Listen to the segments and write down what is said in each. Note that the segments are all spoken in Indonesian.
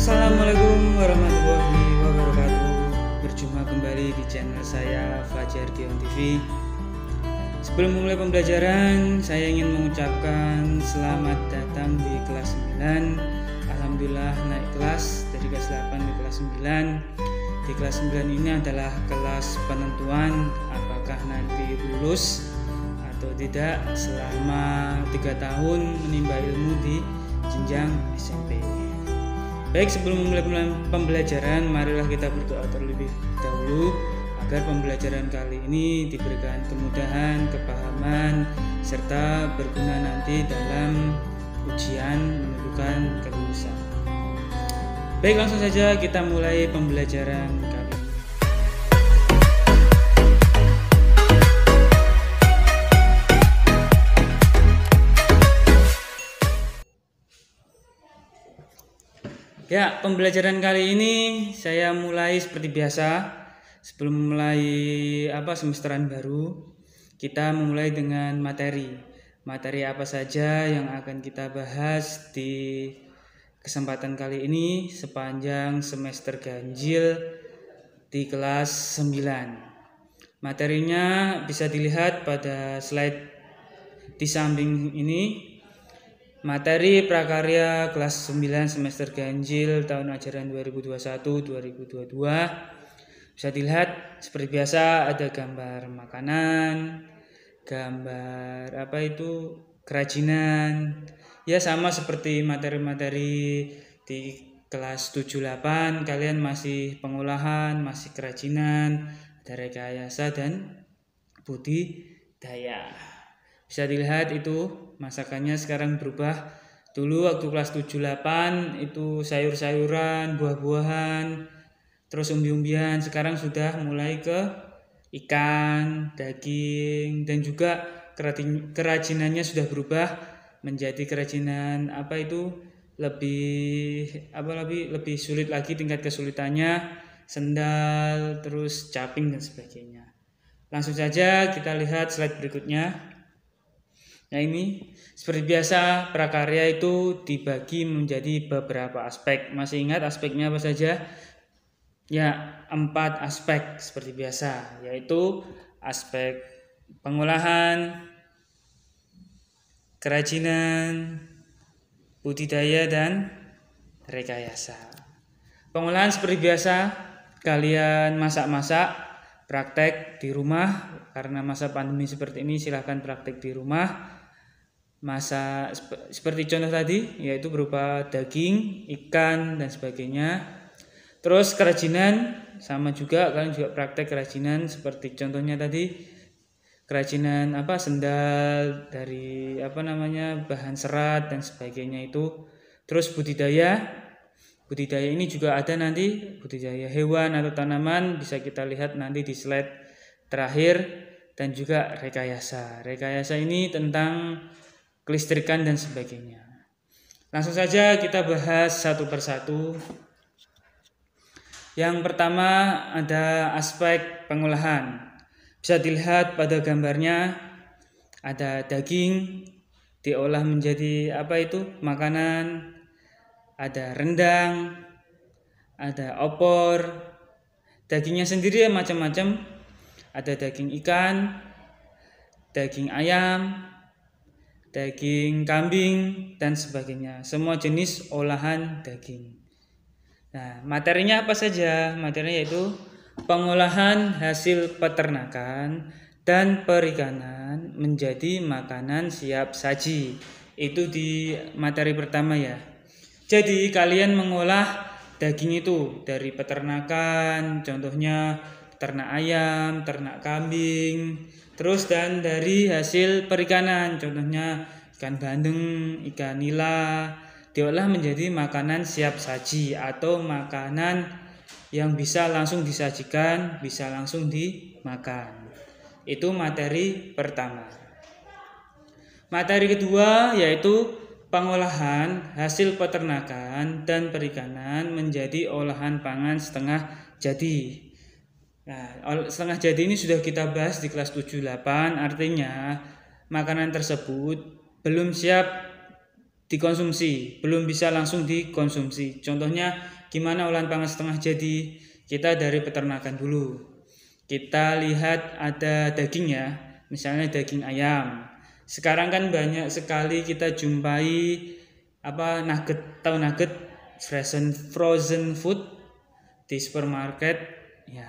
Assalamualaikum warahmatullahi wabarakatuh. Berjumpa kembali di channel saya Fajar Dion TV. Sebelum memulai pembelajaran, saya ingin mengucapkan selamat datang di kelas 9. Alhamdulillah naik kelas dari kelas 8 ke kelas 9. Di kelas 9 ini adalah kelas penentuan apakah nanti lulus atau tidak selama 3 tahun menimba ilmu di jenjang SMP. Baik, sebelum memulai pembelajaran, marilah kita berdoa terlebih dahulu agar pembelajaran kali ini diberikan kemudahan, kepahaman, serta berguna nanti dalam ujian menentukan kelulusan. Baik, langsung saja kita mulai pembelajaran kali ini. Ya, pembelajaran kali ini saya mulai seperti biasa. Sebelum mulai semesteran baru, kita memulai dengan materi. Materi apa saja yang akan kita bahas di kesempatan kali ini sepanjang semester ganjil di kelas 9. Materinya bisa dilihat pada slide di samping ini. Materi prakarya kelas 9 semester ganjil tahun ajaran 2021-2022. Bisa dilihat seperti biasa ada gambar makanan, gambar kerajinan. Ya, sama seperti materi-materi di kelas 7-8, kalian masih pengolahan, masih kerajinan, ada rekayasa dan budidaya. Bisa dilihat itu masakannya sekarang berubah. Dulu waktu kelas 7-8 itu sayur-sayuran, buah-buahan, terus umbi-umbian. Sekarang sudah mulai ke ikan, daging, dan juga kerajinannya sudah berubah menjadi kerajinan lebih sulit lagi tingkat kesulitannya, sendal, terus caping dan sebagainya. Langsung saja kita lihat slide berikutnya. Nah, ini seperti biasa prakarya itu dibagi menjadi beberapa aspek. Masih ingat aspeknya apa saja? Ya, 4 aspek seperti biasa, yaitu aspek pengolahan, kerajinan, budidaya, dan rekayasa. Pengolahan seperti biasa, kalian masak-masak, praktek di rumah. Karena masa pandemi seperti ini silahkan praktek di rumah. Masa seperti contoh tadi, yaitu berupa daging, ikan, dan sebagainya. Terus kerajinan sama juga, kalian juga praktek kerajinan seperti contohnya tadi, kerajinan sendal dari bahan serat dan sebagainya itu. Terus budidaya ini juga ada nanti, budidaya hewan atau tanaman bisa kita lihat nanti di slide terakhir. Dan juga rekayasa ini tentang kelistrikan dan sebagainya. Langsung saja kita bahas satu persatu. Yang pertama ada aspek pengolahan. Bisa dilihat pada gambarnya ada daging diolah menjadi makanan, ada rendang, ada opor. Dagingnya sendiri macam-macam. Ada daging ikan, daging ayam, daging kambing, dan sebagainya. Semua jenis olahan daging. Nah, materinya apa saja? Materinya yaitu pengolahan hasil peternakan dan perikanan menjadi makanan siap saji. Itu di materi pertama ya. Jadi kalian mengolah daging itu dari peternakan, contohnya ternak ayam, ternak kambing, terus dan dari hasil perikanan, contohnya ikan bandeng, ikan nila, diolah menjadi makanan siap saji atau makanan yang bisa langsung disajikan, bisa langsung dimakan. Itu materi pertama. Materi kedua yaitu pengolahan hasil peternakan dan perikanan menjadi olahan pangan setengah jadi. Nah, setengah jadi ini sudah kita bahas di kelas 7-8, artinya makanan tersebut belum siap dikonsumsi, belum bisa langsung dikonsumsi. Contohnya gimana olahan pangan setengah jadi? Kita dari peternakan dulu. Kita lihat ada daging ya, misalnya daging ayam. Sekarang kan banyak sekali kita jumpai nugget, tahu nugget, frozen food di supermarket ya.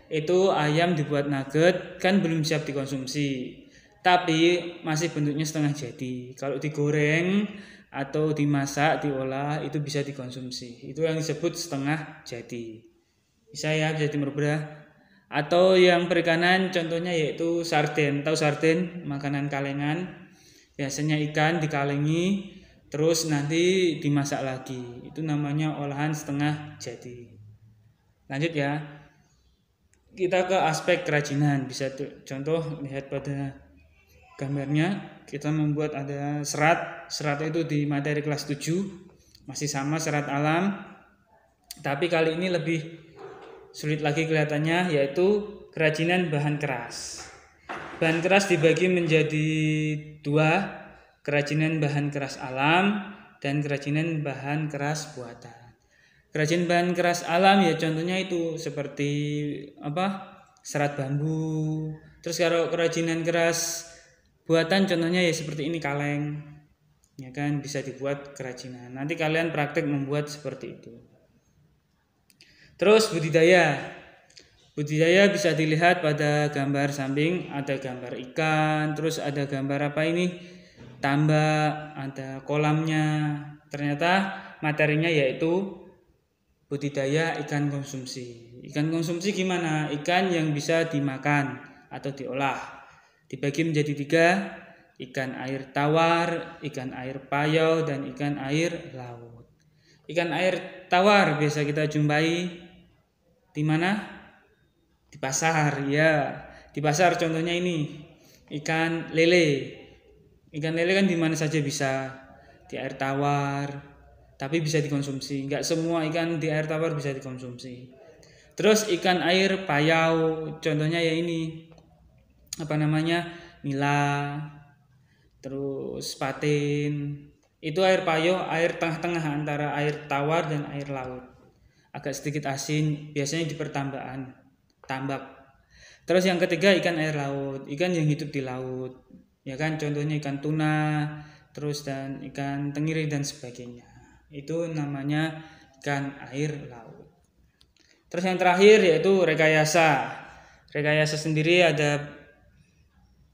Itu ayam dibuat nugget, kan belum siap dikonsumsi, tapi masih bentuknya setengah jadi. Kalau digoreng atau dimasak, diolah, itu bisa dikonsumsi. Itu yang disebut setengah jadi. Bisa ya, bisa timur beras. Atau yang perikanan contohnya yaitu sarden. Tahu sarden, makanan kalengan. Biasanya ikan dikalengi terus nanti dimasak lagi. Itu namanya olahan setengah jadi. Lanjut ya. Kita ke aspek kerajinan. Bisa contoh lihat pada gambarnya, kita membuat ada serat. Serat itu di materi kelas 7. Masih sama serat alam. Tapi kali ini lebih sulit lagi kelihatannya, yaitu kerajinan bahan keras. Bahan keras dibagi menjadi 2, kerajinan bahan keras alam dan kerajinan bahan keras buatan. Kerajinan bahan keras alam ya contohnya itu seperti serat bambu. Terus kalau kerajinan keras buatan contohnya ya seperti ini kaleng. Ya kan, bisa dibuat kerajinan. Nanti kalian praktek membuat seperti itu. Terus budidaya. Budidaya bisa dilihat pada gambar samping, ada gambar ikan, terus ada gambar tambak, ada kolamnya. Ternyata materinya yaitu budidaya ikan konsumsi. Ikan konsumsi gimana? Ikan yang bisa dimakan atau diolah. Dibagi menjadi 3, ikan air tawar, ikan air payau, dan ikan air laut. Ikan air tawar biasa kita jumpai di mana? Di pasar ya. Di pasar contohnya ini ikan lele. Ikan lele kan di mana saja bisa, di air tawar, tapi bisa dikonsumsi. Enggak semua ikan di air tawar bisa dikonsumsi. Terus ikan air payau contohnya ya ini nila, terus patin. Itu air payau, air tengah-tengah antara air tawar dan air laut. Agak sedikit asin, biasanya di pertambakan tambak. Terus yang ketiga ikan air laut, ikan yang hidup di laut. Ya kan, contohnya ikan tuna, terus dan ikan tenggiri dan sebagainya. Itu namanya ikan air laut. Terus yang terakhir yaitu rekayasa. Rekayasa sendiri ada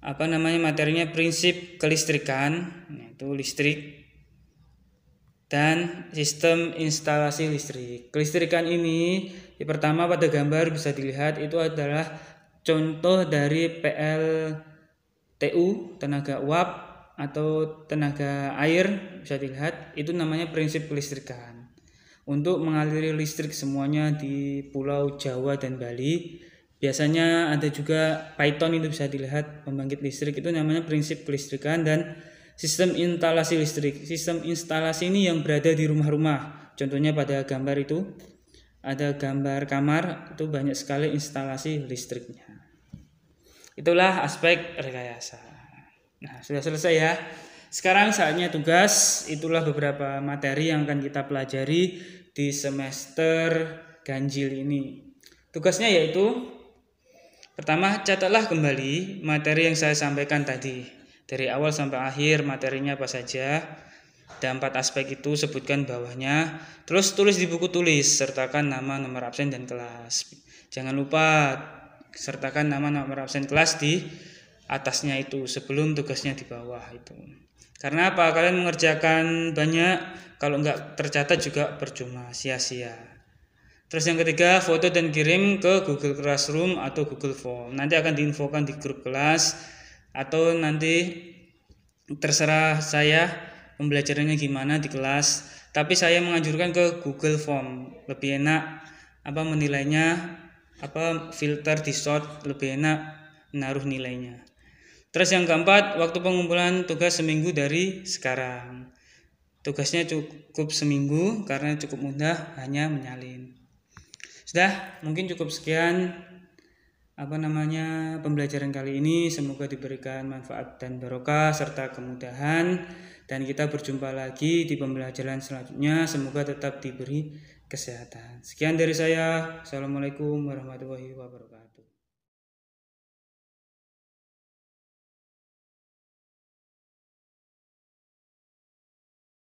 materinya prinsip kelistrikan, yaitu listrik, dan sistem instalasi listrik. Kelistrikan ini pertama pada gambar bisa dilihat itu adalah contoh dari PLTU, tenaga uap atau tenaga air, bisa dilihat itu namanya prinsip kelistrikan. Untuk mengaliri listrik semuanya di Pulau Jawa dan Bali. Biasanya ada juga Python, itu bisa dilihat pembangkit listrik, itu namanya prinsip kelistrikan. Dan sistem instalasi listrik. Sistem instalasi ini yang berada di rumah-rumah. Contohnya pada gambar itu ada gambar kamar, itu banyak sekali instalasi listriknya. Itulah aspek rekayasa. Nah, sudah selesai ya. Sekarang saatnya tugas. Itulah beberapa materi yang akan kita pelajari di semester ganjil ini. Tugasnya yaitu pertama, catatlah kembali materi yang saya sampaikan tadi. Dari awal sampai akhir materinya apa saja. Ada 4 aspek itu, sebutkan bawahnya. Terus tulis di buku tulis, sertakan nama, nomor absen, dan kelas. Jangan lupa sertakan nama, nomor absen, kelas di atasnya itu, sebelum tugasnya di bawah itu. Karena apa? Kalian mengerjakan banyak, kalau enggak tercatat juga percuma, sia-sia. Terus yang ketiga, foto dan kirim ke Google Classroom atau Google Form. Nanti akan diinfokan di grup kelas, atau nanti terserah saya pembelajarannya gimana di kelas. Tapi saya menganjurkan ke Google Form, lebih enak menilainya, filter di sort, lebih enak menaruh nilainya. Terus yang keempat, waktu pengumpulan tugas seminggu dari sekarang. Tugasnya cukup seminggu karena cukup mudah, hanya menyalin. Sudah, mungkin cukup sekian pembelajaran kali ini. Semoga diberikan manfaat dan barokah serta kemudahan. dan kita berjumpa lagi di pembelajaran selanjutnya. Semoga tetap diberi kesehatan. Sekian dari saya. Assalamualaikum warahmatullahi wabarakatuh.